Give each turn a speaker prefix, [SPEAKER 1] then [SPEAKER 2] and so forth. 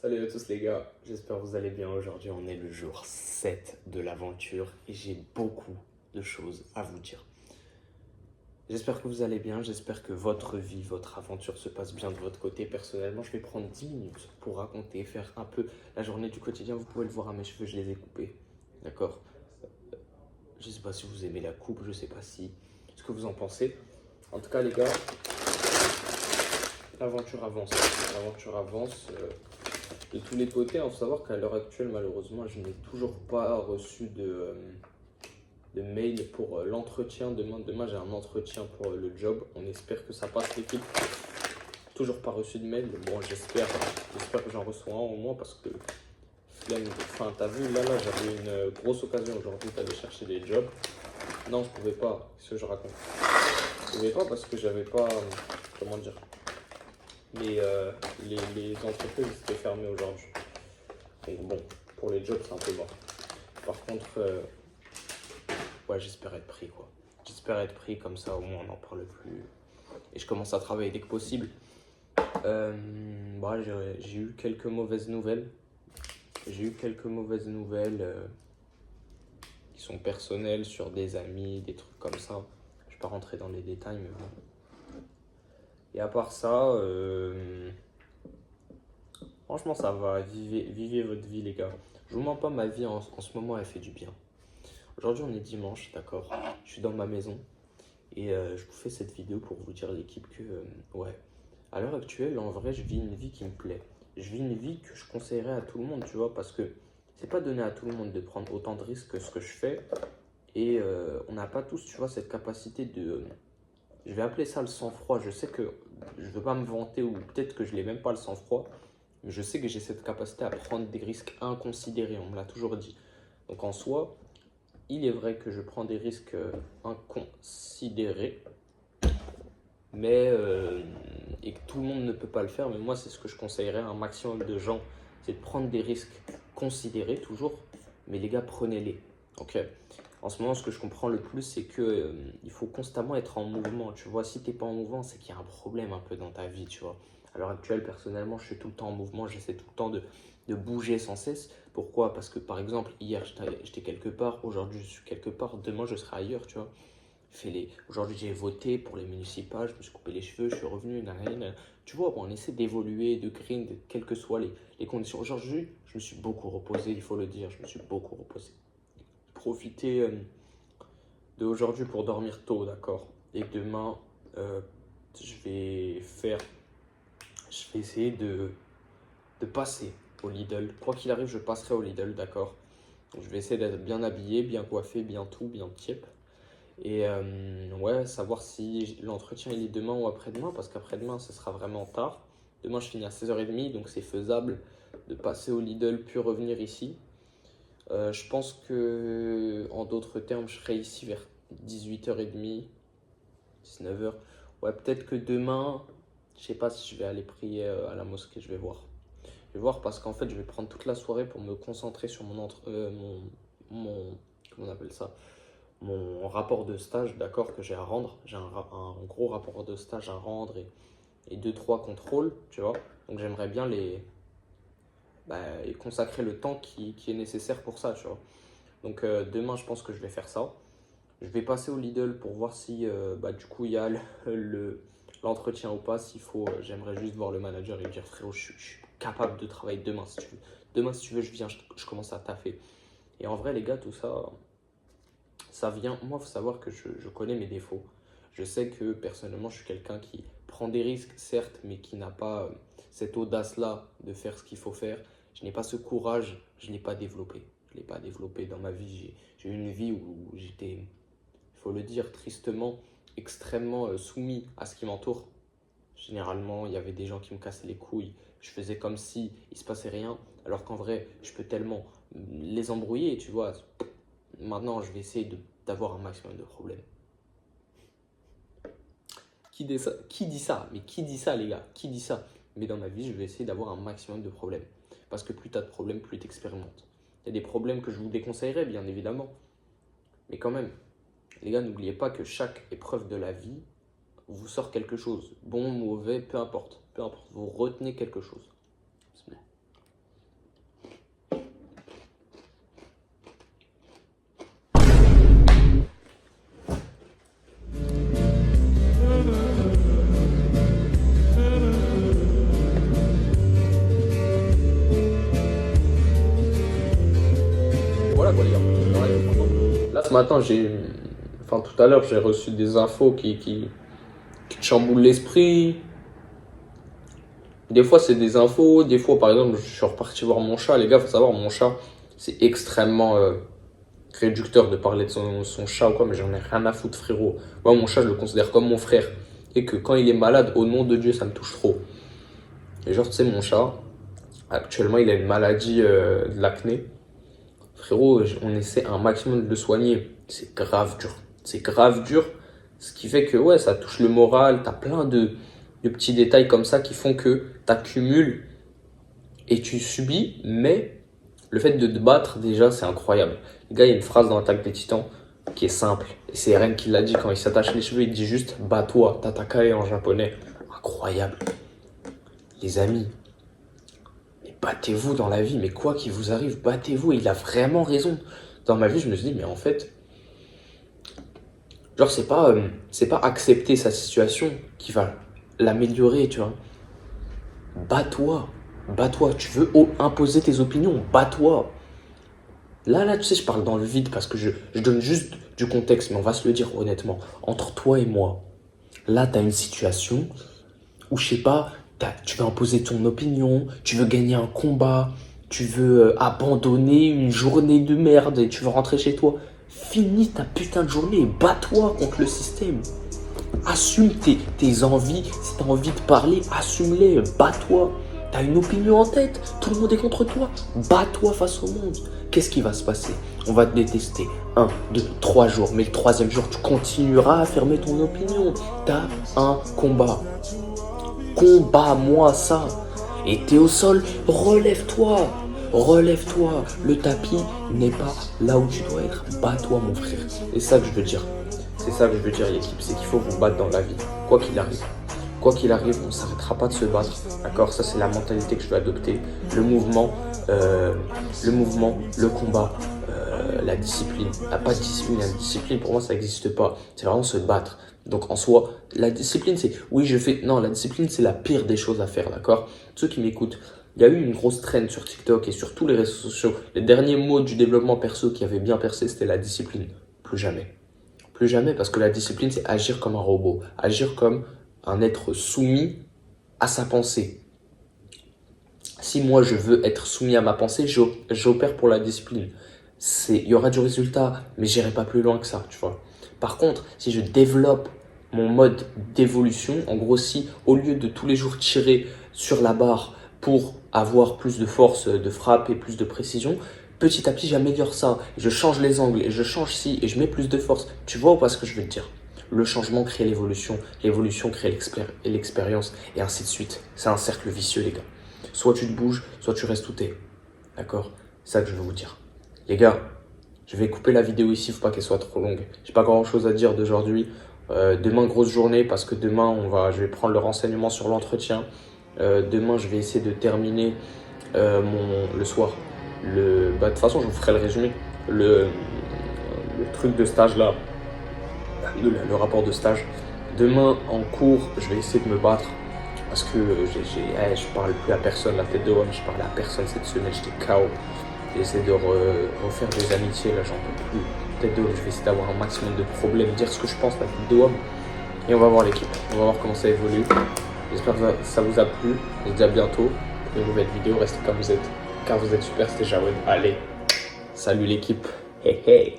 [SPEAKER 1] Salut à tous les gars, j'espère que vous allez bien. Aujourd'hui on est le jour 7 de l'aventure et j'ai beaucoup de choses à vous dire. J'espère que vous allez bien, j'espère que votre vie, votre aventure se passe bien de votre côté. Personnellement, je vais prendre 10 minutes pour raconter, faire un peu la journée du quotidien. Vous pouvez le voir à mes cheveux, je les ai coupés. D'accord? Je sais pas si vous aimez la coupe, je sais pas si ce que vous en pensez. En tout cas les gars, l'aventure avance. L'aventure avance. De tous les côtés, il faut savoir qu'à l'heure actuelle, malheureusement, je n'ai toujours pas reçu de mail pour l'entretien. Demain j'ai un entretien pour le job. On espère que ça passe l'équipe. Toujours pas reçu de mail. Bon, j'espère que j'en reçois un au moins parce que flemme. Enfin, t'as vu, là, j'avais une grosse occasion aujourd'hui d'aller chercher des jobs. Non, je pouvais pas. Ce que je raconte. Je pouvais pas parce que j'avais pas. Comment dire? Les entreprises étaient fermées aujourd'hui. Donc bon, pour les jobs, c'est un peu mort. Par contre, ouais, j'espère être pris, quoi. J'espère être pris, comme ça, au moins, on n'en parle plus. Et je commence à travailler dès que possible. Bah, j'ai eu quelques mauvaises nouvelles. Qui sont personnelles sur des amis, des trucs comme ça. Je ne vais pas rentrer dans les détails, mais bon. Et à part ça, franchement, ça va. Vivez votre vie, les gars. Je vous mens pas, ma vie en ce moment, elle fait du bien. Aujourd'hui, on est dimanche, d'accord? Je suis dans ma maison et je vous fais cette vidéo pour vous dire, l'équipe, que ouais, à l'heure actuelle, en vrai, je vis une vie qui me plaît. Je vis une vie que je conseillerais à tout le monde, tu vois, parce que c'est pas donné à tout le monde de prendre autant de risques que ce que je fais. Et on n'a pas tous, tu vois, cette capacité de. Je vais appeler ça le sang-froid. Je sais que je veux pas me vanter ou peut-être que je l'ai même pas le sang-froid, mais je sais que j'ai cette capacité à prendre des risques inconsidérés. On me l'a toujours dit. Donc en soi, il est vrai que je prends des risques inconsidérés, mais et que tout le monde ne peut pas le faire. Mais moi, c'est ce que je conseillerais à un maximum de gens, c'est de prendre des risques considérés toujours. Mais les gars, prenez-les. Ok. En ce moment, ce que je comprends le plus, c'est que il faut constamment être en mouvement. Tu vois, si t'es pas en mouvement, c'est qu'il y a un problème un peu dans ta vie. Tu vois. À l'heure actuelle, personnellement, je suis tout le temps en mouvement. J'essaie tout le temps de bouger sans cesse. Pourquoi? Parce que par exemple, hier j'étais quelque part, aujourd'hui je suis quelque part, demain je serai ailleurs, tu vois. Aujourd'hui j'ai voté pour les municipales, je me suis coupé les cheveux, je suis revenu, nanana. Tu vois, on essaie d'évoluer, de grind, quelles que soient les conditions. Aujourd'hui, je me suis beaucoup reposé, il faut le dire, je me suis beaucoup reposé. Profiter d'aujourd'hui pour dormir tôt, d'accord? Et demain, euh, je vais faire, je vais essayer de passer au Lidl. Quoi qu'il arrive, je passerai au Lidl, d'accord? Je vais essayer d'être bien habillé, bien coiffé, bien tout, bien tiep. Et ouais, savoir si l'entretien il est demain ou après-demain, parce qu'après-demain, ce sera vraiment tard. Demain, je finis à 16h30, donc c'est faisable de passer au Lidl puis revenir ici. Je pense que, en d'autres termes, je serai ici vers 18h30, 19h. Ouais, peut-être que demain, je sais pas si je vais aller prier à la mosquée, je vais voir. Je vais voir parce qu'en fait, je vais prendre toute la soirée pour me concentrer sur comment on appelle ça? Mon rapport de stage, d'accord, que j'ai à rendre. J'ai un gros rapport de stage à rendre et 2-3 contrôles, tu vois. Donc j'aimerais bien et consacrer le temps qui est nécessaire pour ça, tu vois. Donc demain, je pense que je vais faire ça. Je vais passer au Lidl pour voir si du coup il y a l'entretien ou pas. S'il faut, j'aimerais juste voir le manager et lui dire frérot, je suis capable de travailler demain si tu veux. Demain, si tu veux, je viens, je commence à taffer. Et en vrai, les gars, tout ça, ça vient. Moi, il faut savoir que je connais mes défauts. Je sais que personnellement, je suis quelqu'un qui prend des risques, certes, mais qui n'a pas cette audace-là de faire ce qu'il faut faire. Je n'ai pas ce courage, je ne l'ai pas développé. Je ne l'ai pas développé dans ma vie. J'ai eu une vie où j'étais, il faut le dire, tristement, extrêmement soumis à ce qui m'entoure. Généralement, il y avait des gens qui me cassaient les couilles. Je faisais comme si il se passait rien, alors qu'en vrai, je peux tellement les embrouiller, tu vois. Maintenant, je vais essayer d'avoir un maximum de problèmes. Qui dit ça? Qui dit ça? Mais qui dit ça, les gars? Qui dit ça? Mais dans ma vie, je vais essayer d'avoir un maximum de problèmes. Parce que plus tu as de problèmes, plus tu expérimentes. Il y a des problèmes que je vous déconseillerais, bien évidemment. Mais quand même, les gars, n'oubliez pas que chaque épreuve de la vie vous sort quelque chose. Bon, mauvais, peu importe. Peu importe. Vous retenez quelque chose. Bismillah. ce matin, enfin tout à l'heure, j'ai reçu des infos qui te chamboulent l'esprit. Des fois, c'est des infos. Des fois, par exemple, je suis reparti voir mon chat. Les gars, faut savoir, mon chat, c'est extrêmement réducteur de parler de son chat ou quoi, mais j'en ai rien à foutre, frérot. Moi, mon chat, je le considère comme mon frère. Et que quand il est malade, au nom de Dieu, ça me touche trop. Et genre, tu sais, mon chat, actuellement, il a une maladie de l'acné. Frérot, on essaie un maximum de le soigner. C'est grave dur. C'est grave dur. Ce qui fait que, ouais, ça touche le moral. T'as plein de petits détails comme ça qui font que t'accumules et tu subis. Mais le fait de te battre, déjà, c'est incroyable. Les gars, il y a une phrase dans Attaque des Titans qui est simple. Et c'est Eren qui l'a dit quand il s'attache les cheveux. Il dit juste « Bats-toi », tatakae en japonais. Incroyable. Les amis, mais battez-vous dans la vie. Mais quoi qu'il vous arrive, battez-vous. Et il a vraiment raison. Dans ma vie, je me suis dit, mais en fait, genre, c'est pas accepter sa situation qui va l'améliorer, tu vois. Bats-toi. Bats-toi. Tu veux imposer tes opinions, bats-toi. Là, tu sais, je parle dans le vide parce que je donne juste du contexte, mais on va se le dire honnêtement. Entre toi et moi, là, tu as une situation où, je sais pas, tu veux imposer ton opinion, tu veux gagner un combat, tu veux abandonner une journée de merde et tu veux rentrer chez toi. Finis ta putain de journée et bats-toi contre le système. Assume tes envies. Si tu as envie de parler, assume-les, bats-toi. Tu as une opinion en tête, tout le monde est contre toi. Bats-toi face au monde. Qu'est-ce qui va se passer? On va te détester 1, 2, 3 jours, mais le 3e jour, tu continueras à affirmer ton opinion. Tu as un combat. Combat-moi ça. Et t'es au sol, relève-toi. Relève-toi. Le tapis n'est pas là où tu dois être. Bats-toi, mon frère. C'est ça que je veux dire. C'est ça que je veux dire, l'équipe. C'est qu'il faut vous battre dans la vie. Quoi qu'il arrive. Quoi qu'il arrive, on ne s'arrêtera pas de se battre. D'accord? Ça, c'est la mentalité que je dois adopter. Le mouvement, le combat, la discipline. Il n'y a pas de discipline. La discipline, pour moi, ça n'existe pas. C'est vraiment se battre. Donc, en soi, la discipline, c'est... Oui, je fais... Non, la discipline, c'est la pire des choses à faire, d'accord? Ceux qui m'écoutent, il y a eu une grosse trend sur TikTok et sur tous les réseaux sociaux. Les derniers mots du développement perso qui avaient bien percé, c'était la discipline. Plus jamais. Plus jamais, parce que la discipline, c'est agir comme un robot. Agir comme un être soumis à sa pensée. Si moi, je veux être soumis à ma pensée, j'opère pour la discipline. Il y aura du résultat, mais je n'irai pas plus loin que ça, tu vois. Par contre, si je développe mon mode d'évolution, en gros, si au lieu de tous les jours tirer sur la barre pour avoir plus de force de frappe et plus de précision, petit à petit, j'améliore ça. Je change les angles et je change ci et je mets plus de force. Tu vois ou pas ce que je veux te dire? Le changement crée l'évolution crée l'expérience et ainsi de suite. C'est un cercle vicieux, les gars. Soit tu te bouges, soit tu restes où t'es. D'accord? C'est ça que je veux vous dire. Les gars, je vais couper la vidéo ici, faut pas qu'elle soit trop longue. J'ai pas grand chose à dire d'aujourd'hui. Demain, grosse journée parce que demain, je vais prendre le renseignement sur l'entretien. Demain, je vais essayer de terminer le soir. De toute façon, je vous ferai le résumé. Le truc de stage là, le rapport de stage. Demain, en cours, je vais essayer de me battre parce que je parle plus à personne, la tête de homme, je parle à personne cette semaine, j'étais KO. J'essaie de refaire des amitiés, là j'en peux plus. Tête de homme, je vais essayer d'avoir un maximum de problèmes, dire ce que je pense, la tête de homme. Et on va voir l'équipe, on va voir comment ça évolue. J'espère que ça vous a plu. On se dit à bientôt pour une nouvelle vidéo. Restez comme vous êtes, car vous êtes super, c'était Jawed. Allez, salut l'équipe. Hey hey.